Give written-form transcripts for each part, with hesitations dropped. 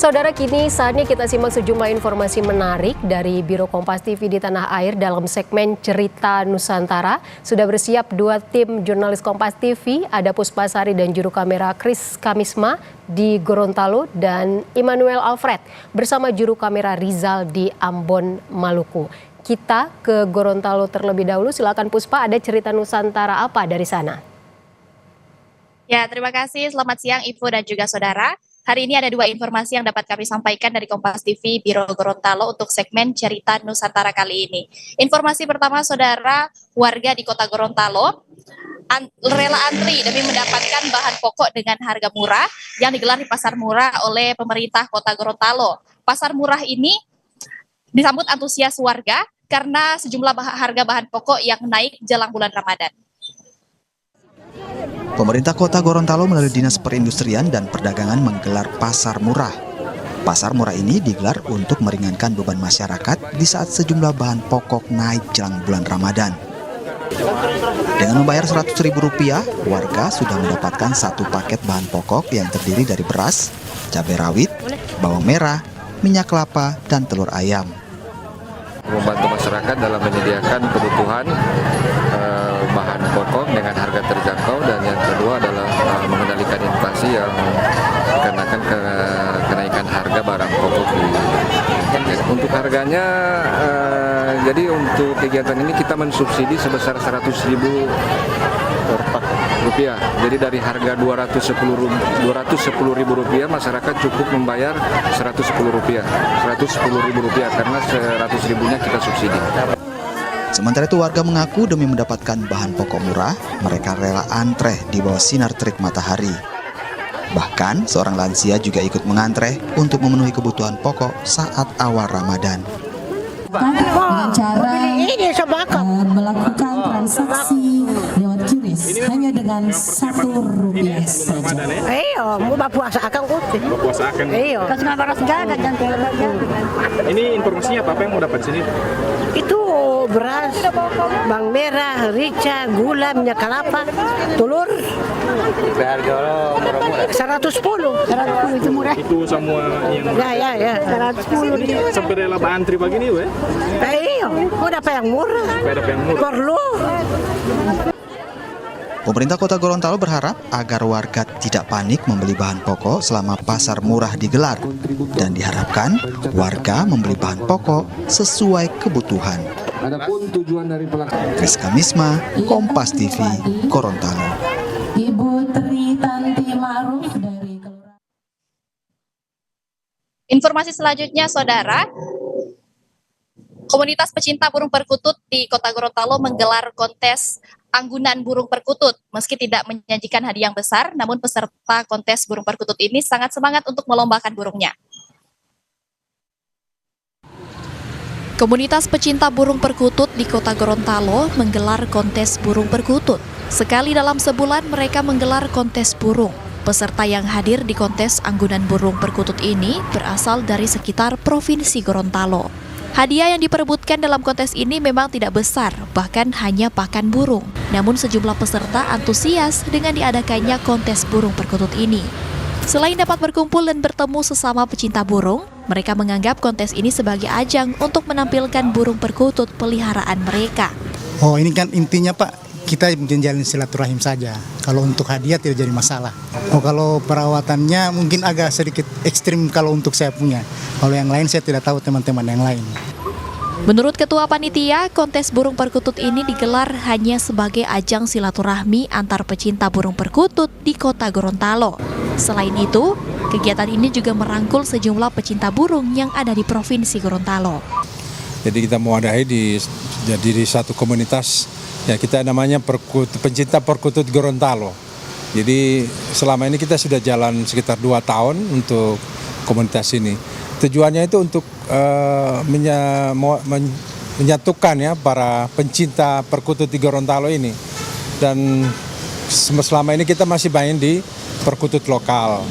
Saudara, kini saatnya kita simak sejumlah informasi menarik dari Biro Kompas TV di tanah air dalam segmen Cerita Nusantara. Sudah bersiap dua tim jurnalis Kompas TV, ada Puspasari dan juru kamera Kris Kamisma di Gorontalo dan Immanuel Alfred bersama juru kamera Rizal di Ambon, Maluku. Kita ke Gorontalo terlebih dahulu. Silakan Puspa, ada cerita Nusantara apa dari sana? Ya, terima kasih. Selamat siang Ibu dan juga saudara. Hari ini ada dua informasi yang dapat kami sampaikan dari Kompas TV Biro Gorontalo untuk segmen Cerita Nusantara kali ini. Informasi pertama, saudara, warga di Kota Gorontalo rela antri demi mendapatkan bahan pokok dengan harga murah yang digelar di Pasar Murah oleh pemerintah Kota Gorontalo. Pasar murah ini disambut antusias warga karena sejumlah harga bahan pokok yang naik jelang bulan Ramadan. Pemerintah Kota Gorontalo melalui Dinas Perindustrian dan Perdagangan menggelar Pasar Murah. Pasar murah ini digelar untuk meringankan beban masyarakat di saat sejumlah bahan pokok naik jelang bulan Ramadan. Dengan membayar Rp100.000, warga sudah mendapatkan satu paket bahan pokok yang terdiri dari beras, cabai rawit, bawang merah, minyak kelapa, dan telur ayam. Membantu masyarakat dalam menyediakan kebutuhan bahan pokok dengan harga terjangkau, dan yang kedua adalah mengendalikan inflasi yang dikarenakan kenaikan harga barang pokok. Untuk harganya, jadi untuk kegiatan ini kita mensubsidi sebesar Rp100.000 per pak rupiah. Jadi dari harga Rp210.000 masyarakat cukup membayar Rp110.000 karena Rp100.000-nya kita subsidi. Sementara itu warga mengaku demi mendapatkan bahan pokok murah, mereka rela antre di bawah sinar terik matahari. Bahkan seorang lansia juga ikut mengantre untuk memenuhi kebutuhan pokok saat awal Ramadan. Dengan cara melakukan transaksi lewat QRIS hanya dengan Rp1 saja. Mau puasa akan kuti. Puasa akan. Kasih baras jaga dan Ini informasinya apa yang mau dapat sini? itu beras, bawang merah, rica, gula, minyak kelapa, telur. Harga murah-murah. 110 itu murah. Itu semua yang Ya. 110. sampai rela antri begini, weh. Mau dapat yang murah. Perlu. Pemerintah Kota Gorontalo berharap agar warga tidak panik membeli bahan pokok selama pasar murah digelar, dan diharapkan warga membeli bahan pokok sesuai kebutuhan. Adapun tujuan dari pelaksanaan Kris Kamisma, Kompas TV, Gorontalo. Ibu Tri Tanti Ma'ruf dari Kelurahan. Informasi selanjutnya, saudara, komunitas pecinta burung perkutut di Kota Gorontalo menggelar kontes anggunan burung perkutut. Meski tidak menyajikan hadiah yang besar, namun peserta kontes burung perkutut ini sangat semangat untuk melombakan burungnya. Komunitas pecinta burung perkutut di Kota Gorontalo menggelar kontes burung perkutut. Sekali dalam sebulan mereka menggelar kontes burung. Peserta yang hadir di kontes anggunan burung perkutut ini berasal dari sekitar Provinsi Gorontalo. Hadiah yang diperebutkan dalam kontes ini memang tidak besar, bahkan hanya pakan burung. Namun sejumlah peserta antusias dengan diadakannya kontes burung perkutut ini. Selain dapat berkumpul dan bertemu sesama pecinta burung, mereka menganggap kontes ini sebagai ajang untuk menampilkan burung perkutut peliharaan mereka. Oh, ini kan intinya Pak, kita menjalin silaturahim saja. Kalau untuk hadiah tidak jadi masalah. Oh, kalau perawatannya mungkin agak sedikit ekstrim kalau untuk saya punya. Kalau yang lain saya tidak tahu teman-teman yang lain. Menurut Ketua Panitia, kontes burung perkutut ini digelar hanya sebagai ajang silaturahmi antar pecinta burung perkutut di Kota Gorontalo. Selain itu, kegiatan ini juga merangkul sejumlah pecinta burung yang ada di Provinsi Gorontalo. Jadi kita mewadahi di satu komunitas, ya kita namanya pencinta perkutut Gorontalo. Jadi selama ini kita sudah jalan sekitar 2 tahun untuk komunitas ini. Tujuannya itu untuk menyatukan ya para pencinta perkutut di Gorontalo ini. Dan selama ini kita masih main di perkutut lokal.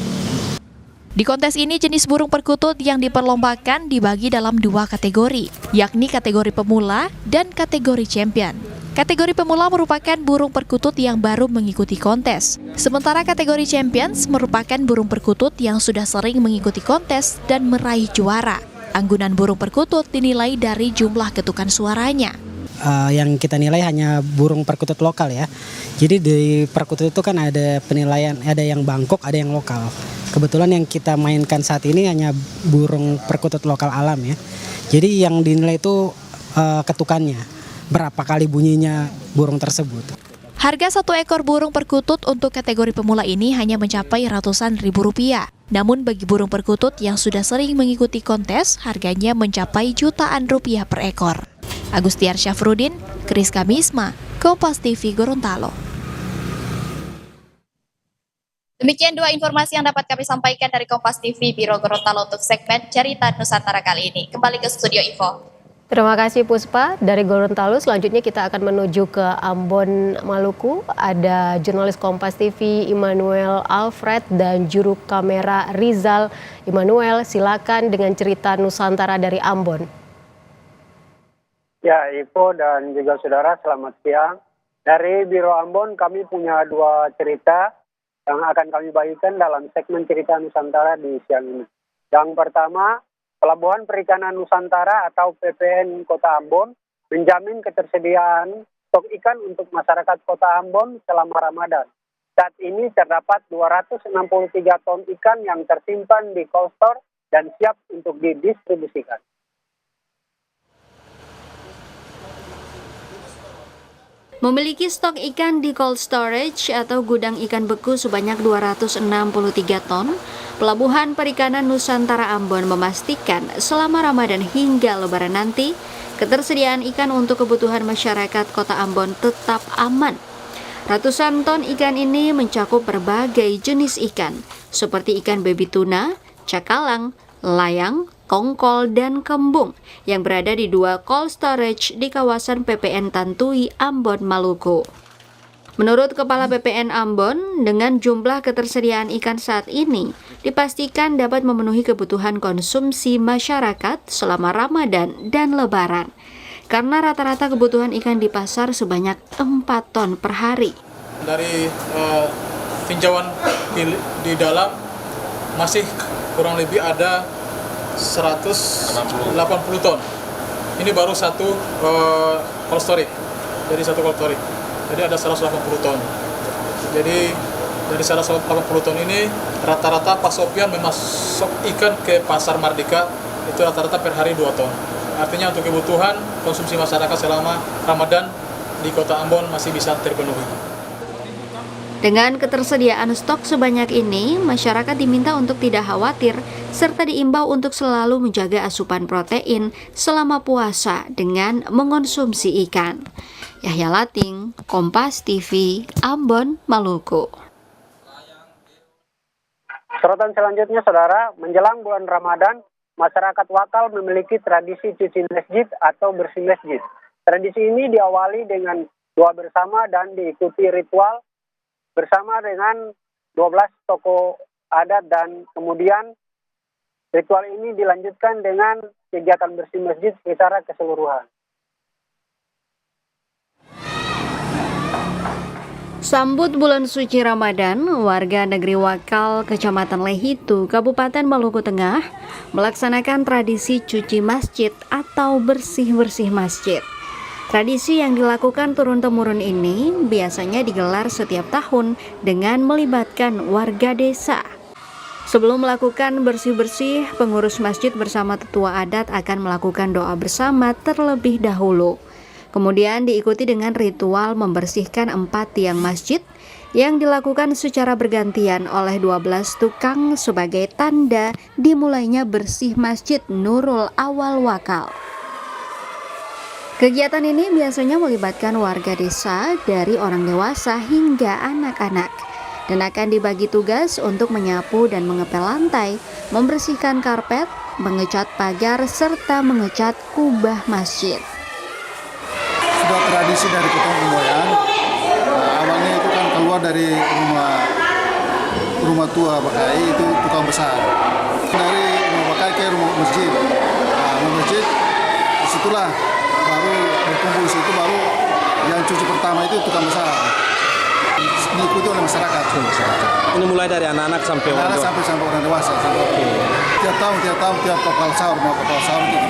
Di kontes ini jenis burung perkutut yang diperlombakan dibagi dalam 2 kategori, yakni kategori pemula dan kategori champion. Kategori pemula merupakan burung perkutut yang baru mengikuti kontes. Sementara kategori champions merupakan burung perkutut yang sudah sering mengikuti kontes dan meraih juara. Anggunan burung perkutut dinilai dari jumlah ketukan suaranya. Yang kita nilai hanya burung perkutut lokal ya. Jadi di perkutut itu kan ada penilaian, ada yang Bangkok, ada yang lokal. Kebetulan yang kita mainkan saat ini hanya burung perkutut lokal alam ya. Jadi yang dinilai itu ketukannya. Berapa kali bunyinya burung tersebut. Harga satu ekor burung perkutut untuk kategori pemula ini hanya mencapai ratusan ribu rupiah. Namun bagi burung perkutut yang sudah sering mengikuti kontes, harganya mencapai jutaan rupiah per ekor. Agustiar Syafruddin, Kris Kamisma, Kompas TV Gorontalo. Demikian dua informasi yang dapat kami sampaikan dari Kompas TV Biro Gorontalo untuk segmen Cerita Nusantara kali ini. Kembali ke studio Info. Terima kasih Puspa. Dari Gorontalo selanjutnya kita akan menuju ke Ambon, Maluku. Ada jurnalis Kompas TV Immanuel Alfred dan juru kamera Rizal. Immanuel, silakan dengan cerita Nusantara dari Ambon. Ya, Ivo dan juga saudara, selamat siang. Dari Biro Ambon kami punya dua cerita yang akan kami bagikan dalam segmen Cerita Nusantara di siang ini. Yang pertama, Pelabuhan Perikanan Nusantara atau PPN Kota Ambon menjamin ketersediaan stok ikan untuk masyarakat Kota Ambon selama Ramadan. Saat ini terdapat 263 ton ikan yang tersimpan di cold store dan siap untuk didistribusikan. Memiliki stok ikan di cold storage atau gudang ikan beku sebanyak 263 ton, Pelabuhan Perikanan Nusantara Ambon memastikan selama Ramadan hingga Lebaran nanti, ketersediaan ikan untuk kebutuhan masyarakat Kota Ambon tetap aman. Ratusan ton ikan ini mencakup berbagai jenis ikan, seperti ikan baby tuna, cakalang, layang, tongkol, dan kembung yang berada di dua cold storage di kawasan PPN Tantui, Ambon, Maluku. Menurut Kepala PPN Ambon, dengan jumlah ketersediaan ikan saat ini, dipastikan dapat memenuhi kebutuhan konsumsi masyarakat selama Ramadan dan Lebaran. Karena rata-rata kebutuhan ikan di pasar sebanyak 4 ton per hari. Dari tinjauan di dalam masih kurang lebih ada 180 ton. Ini baru satu cold storage. Jadi satu cold storage. Jadi ada 180 ton. Jadi dari 180 ton ini rata-rata Pak Sofian memasok ikan ke pasar Mardika itu rata-rata per hari 2 ton. Artinya untuk kebutuhan konsumsi masyarakat selama Ramadan di Kota Ambon masih bisa terpenuhi. Dengan ketersediaan stok sebanyak ini, masyarakat diminta untuk tidak khawatir serta diimbau untuk selalu menjaga asupan protein selama puasa dengan mengonsumsi ikan. Yahya Lating, Kompas TV, Ambon, Maluku. Sorotan selanjutnya, saudara, menjelang bulan Ramadan, masyarakat Wakal memiliki tradisi cuci masjid atau bersih masjid. Tradisi ini diawali dengan doa bersama dan diikuti ritual bersama dengan 12 tokoh adat, dan kemudian ritual ini dilanjutkan dengan kegiatan bersih masjid secara keseluruhan. Sambut bulan suci Ramadan, warga negeri Wakal, Kecamatan Lehitu, Kabupaten Maluku Tengah, melaksanakan tradisi cuci masjid atau bersih-bersih masjid. Tradisi yang dilakukan turun-temurun ini biasanya digelar setiap tahun dengan melibatkan warga desa. Sebelum melakukan bersih-bersih, pengurus masjid bersama tetua adat akan melakukan doa bersama terlebih dahulu. Kemudian diikuti dengan ritual membersihkan 4 tiang masjid yang dilakukan secara bergantian oleh 12 tukang sebagai tanda dimulainya bersih Masjid Nurul Awal Wakal. Kegiatan ini biasanya melibatkan warga desa dari orang dewasa hingga anak-anak dan akan dibagi tugas untuk menyapu dan mengepel lantai, membersihkan karpet, mengecat pagar, serta mengecat kubah masjid. Sudah tradisi dari Kutong Pemboyan, awalnya itu kan keluar dari rumah tua Bakai, itu tukang besar. Dari rumah Bakai ke rumah masjid. Rumah masjid, disitulah baru berkumpul, situ baru Yang cuci pertama itu tukang besar, diikuti oleh masyarakat. Ini mulai dari anak-anak sampai orang tua? Sampai orang dewasa. Tiap tahun, tiap kapal sahur, mau kapal sahur gitu.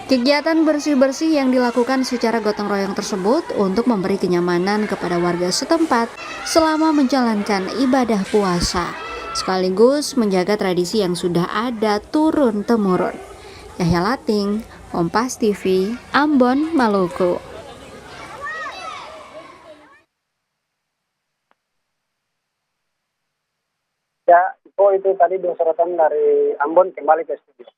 Kegiatan bersih-bersih yang dilakukan secara gotong royong tersebut untuk memberi kenyamanan kepada warga setempat selama menjalankan ibadah puasa, sekaligus menjaga tradisi yang sudah ada turun-temurun. Yahya Lating, Kompas TV, Ambon, Maluku. Ya, itu tadi dua sorotan dari Ambon, kembali ke studio.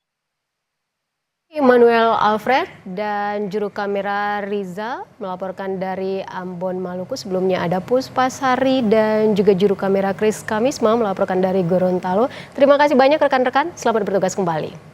Immanuel Alfred dan juru kamera Riza melaporkan dari Ambon, Maluku. Sebelumnya ada Puspasari dan juga juru kamera Kris Kamisma melaporkan dari Gorontalo. Terima kasih banyak rekan-rekan, selamat bertugas kembali.